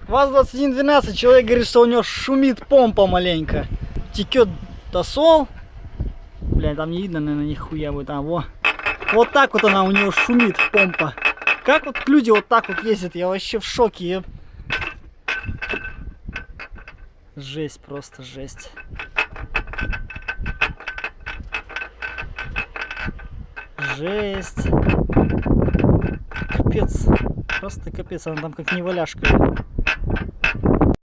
ВАЗ-2112, человек говорит, что у него шумит помпа маленько. Текет тосол. Блин, там не видно, наверное, нихуя будет. А, во. Вот так вот она у него шумит, помпа. Как вот люди вот так вот ездят, я вообще в шоке. Жесть, просто жесть. Жесть. Капец. Просто капец, она там как неваляшка.